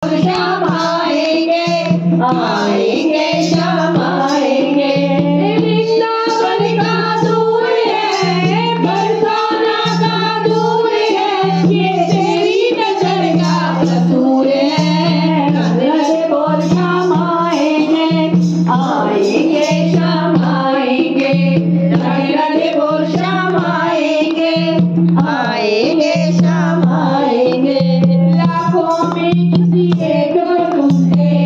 शाम आएंगे, आएंगे शाम आएंगे। वृंदावन का दूर है, बरसाना का दूर है, ये तेरी नजर का कसूर है। राधे राधे बोल शाम आएंगे, आएंगे शाम आएंगे। राधे राधे बोल शाम आएंगे, आएंगे शाम आएंगे। लाखों में किसी एक को तुमसे